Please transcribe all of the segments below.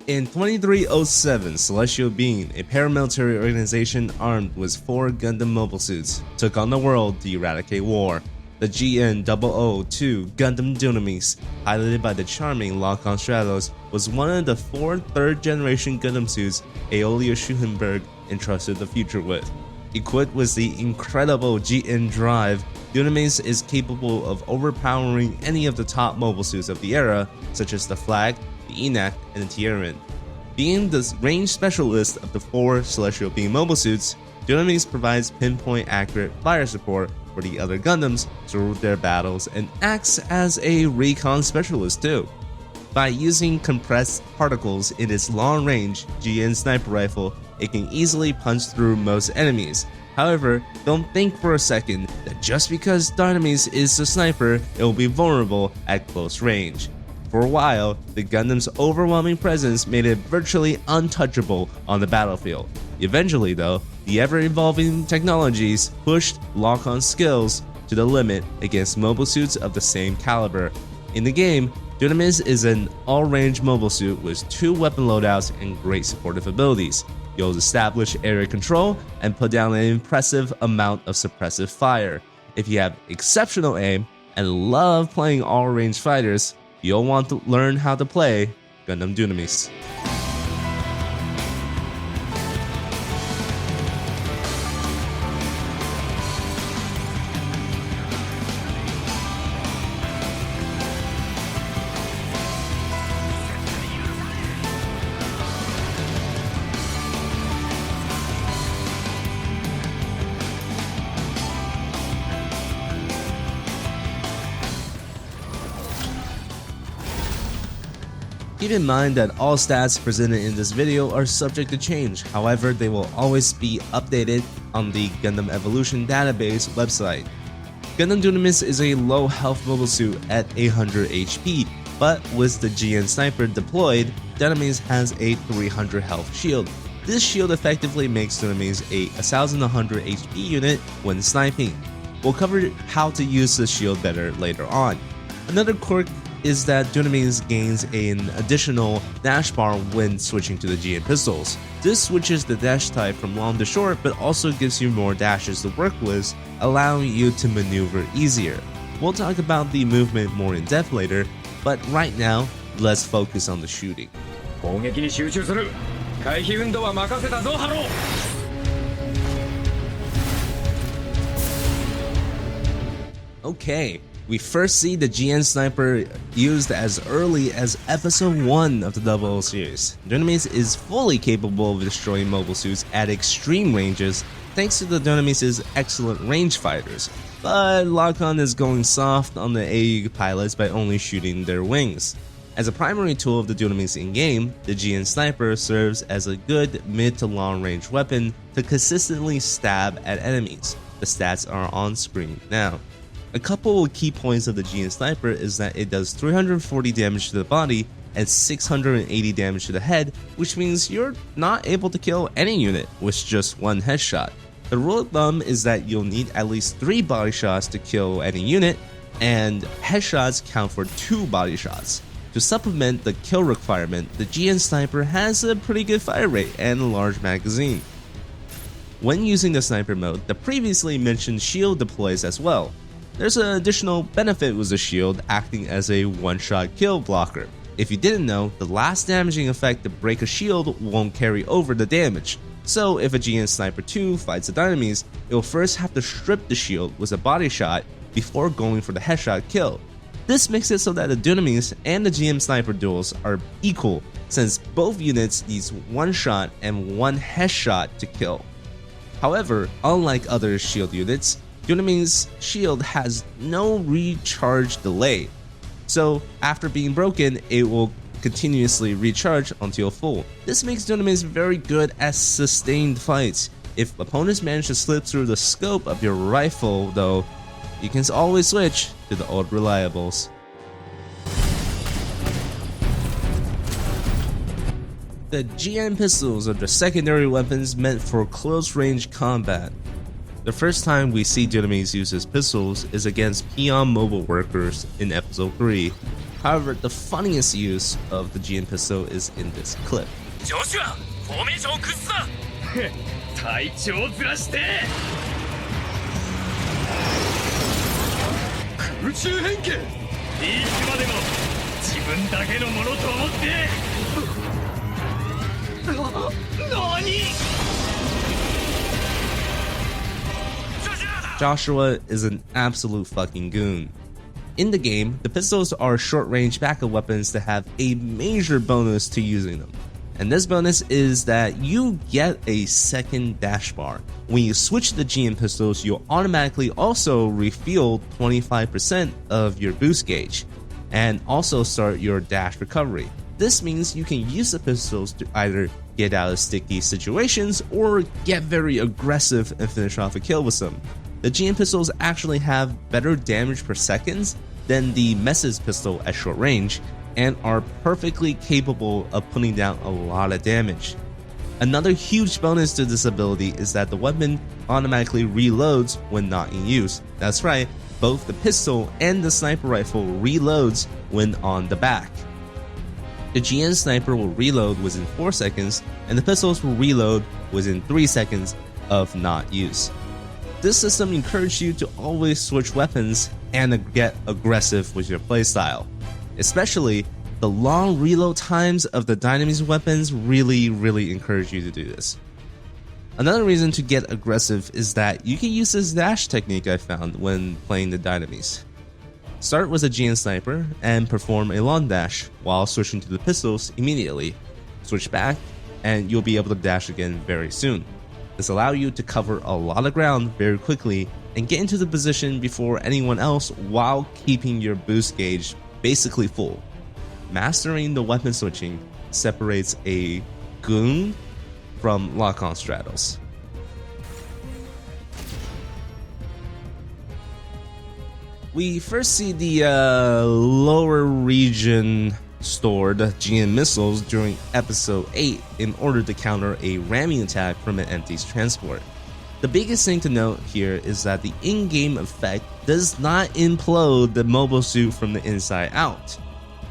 In 2307, Celestial Being, a paramilitary organization armed with 4 Gundam mobile suits, took on the world to eradicate war. The GN002 Gundam Dynames, piloted by the charming Lock-On Stratos, was one of the 4 third-generation Gundam suits Aeolia Schulenberg entrusted the future with. Equipped with the incredible GN drive, Dynames is capable of overpowering any of the top mobile suits of the era, such as the Flag, the ENAC, and the Tierin. Being the range specialist of the 4 Celestial Being mobile suits, Dynames provides pinpoint accurate fire support for the other Gundams through their battles and acts as a recon specialist too. By using compressed particles in its long-range GN sniper rifle, it can easily punch through most enemies. However, don't think for a second that just because Dynames is a sniper, it will be vulnerable at close range. For a while, the Gundam's overwhelming presence made it virtually untouchable on the battlefield. Eventually though, the ever-evolving technologies pushed lock-on skills to the limit against mobile suits of the same caliber. In the game, Dynames is an all-range mobile suit with 2 weapon loadouts and great supportive abilities. You'll establish area control and put down an impressive amount of suppressive fire. If you have exceptional aim and love playing all-range fighters, you'll want to learn how to play Gundam Dynames. Keep in mind that all stats presented in this video are subject to change, however they will always be updated on the Gundam Evolution database website. Gundam Dynames is a low health mobile suit at 800 HP, but with the GN Sniper deployed, Dynames has a 300 health shield. This shield effectively makes Dynames a 1100 HP unit when sniping. We'll cover how to use the shield better later on. Another quirk is that Dynames gains an additional dash bar when switching to the GN pistols. This switches the dash type from long to short, but also gives you more dashes to work with, allowing you to maneuver easier. We'll talk about the movement more in depth later, but right now, let's focus on the shooting. Okay. We first see the GN Sniper used as early as episode 1 of the 00 series. Dynames is fully capable of destroying mobile suits at extreme ranges thanks to the Dynames' excellent range fighters, but Lock-On is going soft on the AU pilots by only shooting their wings. As a primary tool of the Dynames in-game, the GN Sniper serves as a good mid to long range weapon to consistently stab at enemies. The stats are on screen now. A couple of key points of the GN Sniper is that it does 340 damage to the body and 680 damage to the head, which means you're not able to kill any unit with just 1 headshot. The rule of thumb is that you'll need at least 3 body shots to kill any unit, and headshots count for 2 body shots. To supplement the kill requirement, the GN Sniper has a pretty good fire rate and a large magazine. When using the sniper mode, the previously mentioned shield deploys as well. There's an additional benefit with the shield acting as a one-shot kill blocker. If you didn't know, the last damaging effect to break a shield won't carry over the damage. So if a GN Sniper 2 fights a Dynames, it will first have to strip the shield with a body shot before going for the headshot kill. This makes it so that the Dynames and the GN Sniper duels are equal, since both units needs 1 shot and 1 headshot to kill. However, unlike other shield units, Dynames' shield has no recharge delay, so after being broken, it will continuously recharge until full. This makes Dynames very good at sustained fights. If opponents manage to slip through the scope of your rifle though, you can always switch to the old reliables. The GN pistols are the secondary weapons meant for close-range combat. The first time we see Dynames use his pistols is against peon mobile workers in episode 3. However, the funniest use of the GN pistol is in this clip. ジョシュアフォーメーションを崩すな体調をずらして空中変形いつまでも自分だけのものと思って何 Joshua is an absolute fucking goon. In the game, the pistols are short-range backup weapons that have a major bonus to using them. And this bonus is that you get a second dash bar. When you switch the GM pistols, you'll automatically also refuel 25% of your boost gauge, and also start your dash recovery. This means you can use the pistols to either get out of sticky situations or get very aggressive and finish off a kill with them. The GM pistols actually have better damage per seconds than the Mess's pistol at short range, and are perfectly capable of putting down a lot of damage. Another huge bonus to this ability is that the weapon automatically reloads when not in use. That's right, both the pistol and the sniper rifle reloads when on the back. The GN sniper will reload within 4 seconds, and the pistols will reload within 3 seconds of not use. This system encourages you to always switch weapons and get aggressive with your playstyle. Especially, the long reload times of the Dynames weapons really encourage you to do this. Another reason to get aggressive is that you can use this dash technique I found when playing the Dynames. Start with a GN sniper and perform a long dash while switching to the pistols immediately. Switch back and you'll be able to dash again very soon. This allows you to cover a lot of ground very quickly and get into the position before anyone else while keeping your boost gauge basically full. Mastering the weapon switching separates a goon from lock-on straddles. We first see the lower region stored GN missiles during episode 8 in order to counter a ramming attack from an empty transport. The biggest thing to note here is that the in-game effect does not implode the mobile suit from the inside out.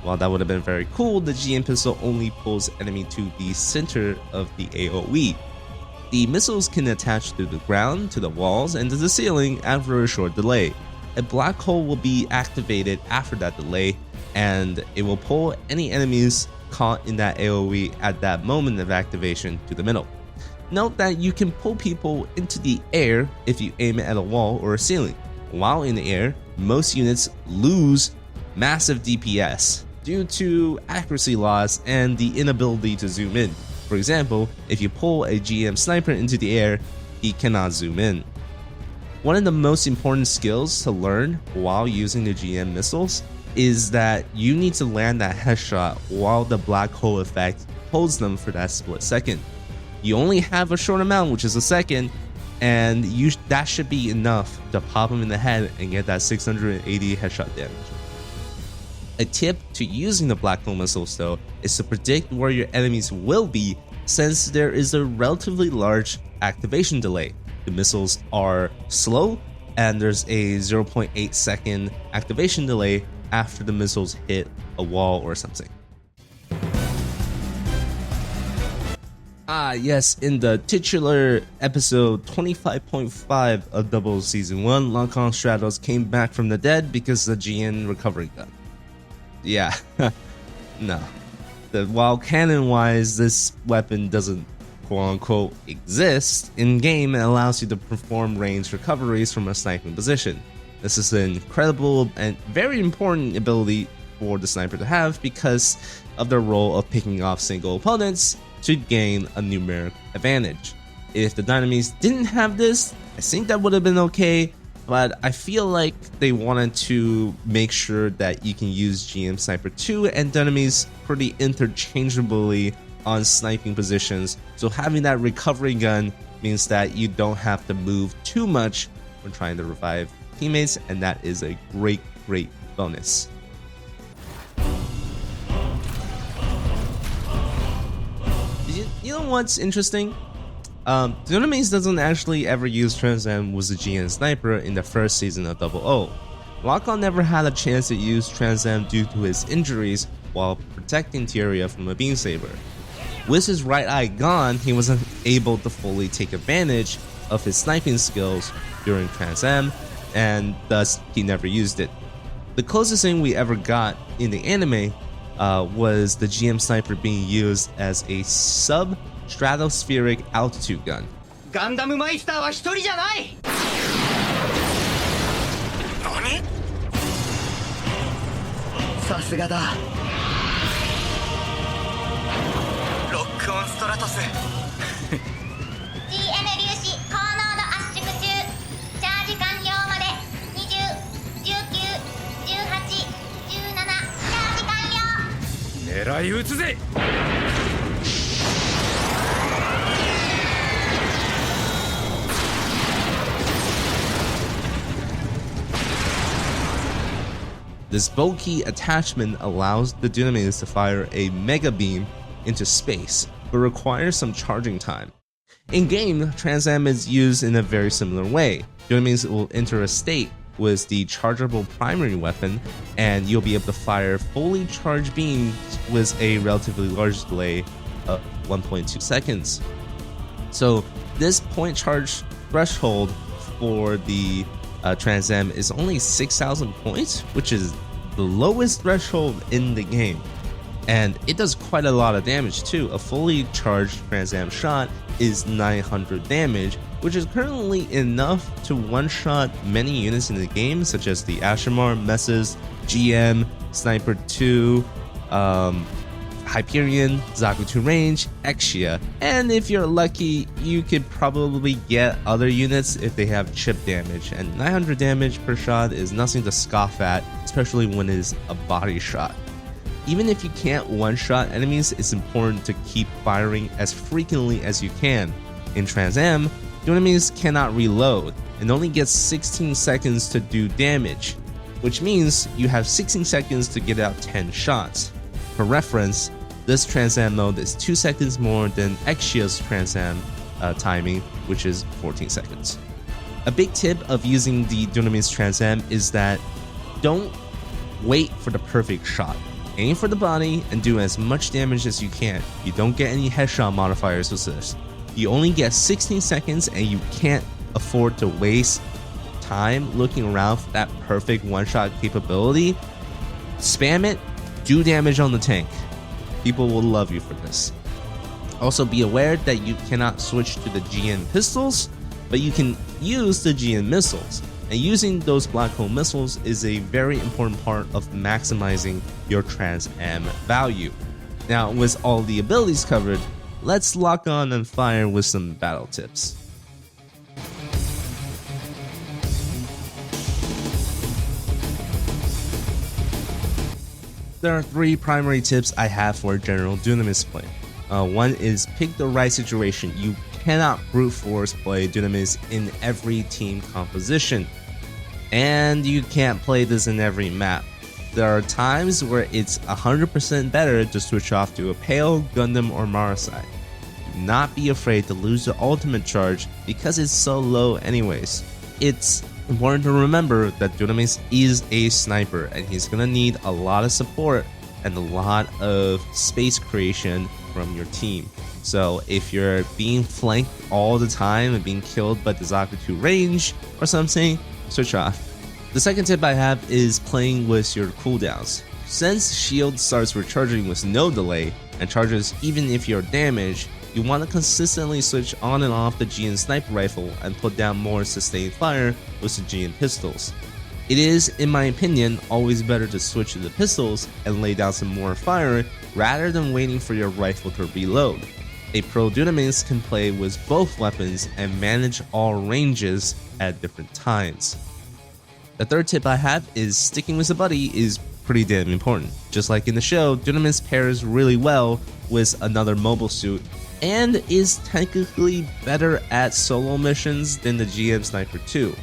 While that would have been very cool, the GN pistol only pulls enemy to the center of the AoE. The missiles can attach to the ground, to the walls, and to the ceiling after a short delay. A black hole will be activated after that delay, and it will pull any enemies caught in that AoE at that moment of activation to the middle. Note that you can pull people into the air if you aim it at a wall or a ceiling. While in the air, most units lose massive DPS due to accuracy loss and the inability to zoom in. For example, if you pull a GM sniper into the air, he cannot zoom in. One of the most important skills to learn while using the GM missiles is that you need to land that headshot while the black hole effect holds them for that split second. You only have a short amount, which is a second, and that should be enough to pop them in the head and get that 680 headshot damage. A tip to using the black hole missiles though is to predict where your enemies will be, since there is a relatively large activation delay. The missiles are slow and there's a 0.8 second activation delay after the missiles hit a wall or something. Yes, in the titular episode 25.5 of Double Season 1, lock-on straddles came back from the dead because the GN recovery gun. Yeah, no. While canon-wise, this weapon doesn't quote-unquote exist, in-game it allows you to perform ranged recoveries from a sniping position. This is an incredible and very important ability for the sniper to have because of their role of picking off single opponents to gain a numeric advantage. If the Dynames didn't have this, I think that would have been okay, but I feel like they wanted to make sure that you can use GM Sniper 2 and Dynames pretty interchangeably on sniping positions, so having that recovery gun means that you don't have to move too much when trying to revive teammates, and that is a great bonus. You know what's interesting? Dynames doesn't actually ever use Trans Am with the GN Sniper in the first season of 00. Lock-On never had a chance to use Trans Am due to his injuries while protecting Tyria from a beam saber. With his right eye gone, he wasn't able to fully take advantage of his sniping skills during Trans Am, and thus he never used it. The closest thing we ever got in the anime was the GM Sniper being used as a sub-stratospheric altitude gun. Gundam Meister は一人じゃない。何？さすがだ。ロックオンストラトス。GM 粒子高濃度圧縮中。チャージ完了まで20、19、18、17。チャージ完了。狙い撃つぜ。This bulky attachment allows the Dynames to fire a mega beam into space, but requires some charging time. In game, Trans Am is used in a very similar way. Dynames will enter a state with the chargeable primary weapon, and you'll be able to fire fully charged beams with a relatively large delay of 1.2 seconds. So this point charge threshold for the Trans Am is only 6,000 points, which is the lowest threshold in the game. And it does quite a lot of damage too. A fully charged Trans Am shot is 900 damage, which is currently enough to one-shot many units in the game, such as the Ashamar, Messes, GM, Sniper 2, Hyperion, Zaku 2 Range, Exia, and if you're lucky, you could probably get other units if they have chip damage, and 900 damage per shot is nothing to scoff at, especially when it is a body shot. Even if you can't one-shot enemies, it's important to keep firing as frequently as you can. In Trans Am, the enemies cannot reload and only gets 16 seconds to do damage, which means you have 16 seconds to get out 10 shots. For reference, this Trans Am mode is 2 seconds more than Exia's Trans Am timing, which is 14 seconds. A big tip of using the Dynames Trans Am is that don't wait for the perfect shot. Aim for the body and do as much damage as you can. You don't get any headshot modifiers with this. You only get 16 seconds and you can't afford to waste time looking around for that perfect one-shot capability. Spam it, do damage on the tank. People will love you for this. Also be aware that you cannot switch to the GN pistols, but you can use the GN missiles. And using those black hole missiles is a very important part of maximizing your Trans Am value. Now, with all the abilities covered, let's lock on and fire with some battle tips. There are 3 primary tips I have for general Dynames play. One is pick the right situation. You cannot brute force play Dynames in every team composition. And you can't play this in every map. There are times where it's 100% better to switch off to a Pale, Gundam, or Marasai. Do not be afraid to lose the ultimate charge because it's so low anyways. It's important to remember that Dynames is a sniper and he's gonna need a lot of support and a lot of space creation from your team. So if you're being flanked all the time and being killed by the Zaku 2 range or something, switch off. The second tip I have is playing with your cooldowns. Since shield starts recharging with no delay and charges even if you're damaged, you want to consistently switch on and off the GN sniper rifle and put down more sustained fire with the GN pistols. It is, in my opinion, always better to switch to the pistols and lay down some more fire rather than waiting for your rifle to reload. A pro Dynames can play with both weapons and manage all ranges at different times. The third tip I have is sticking with a buddy is pretty damn important. Just like in the show, Dynames pairs really well with another mobile suit and is technically better at solo missions than the GM Sniper 2.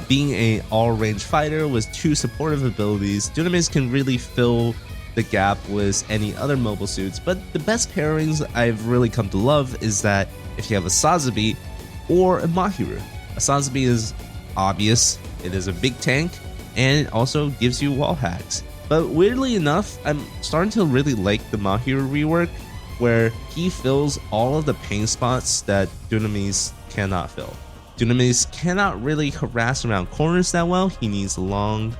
Being an all-range fighter with 2 supportive abilities, Dynames can really fill the gap with any other mobile suits, but the best pairings I've really come to love is that if you have a Sazabi or a Mahiru. A Sazabi is obvious, it is a big tank, and it also gives you wall hacks. But weirdly enough, I'm starting to really like the Mahiro rework, where he fills all of the pain spots that Dynames cannot fill. Dynames cannot really harass around corners that well. He needs long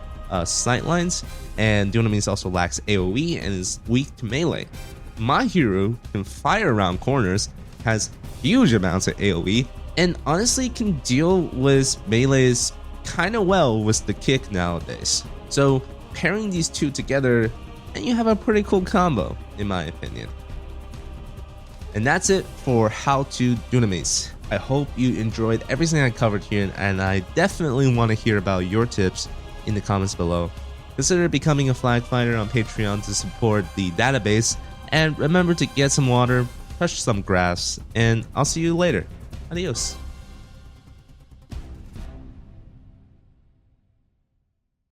sight lines, and Dynames also lacks AoE and is weak to melee. Mahiro can fire around corners, has huge amounts of AoE, and honestly can deal with melees kinda well with the kick nowadays. So pairing these two together, and you have a pretty cool combo, in my opinion. And that's it for How to Dynames. I hope you enjoyed everything I covered here, and I definitely want to hear about your tips in the comments below. Consider becoming a flag fighter on Patreon to support the database, and remember to get some water, touch some grass, and I'll see you later. Adios.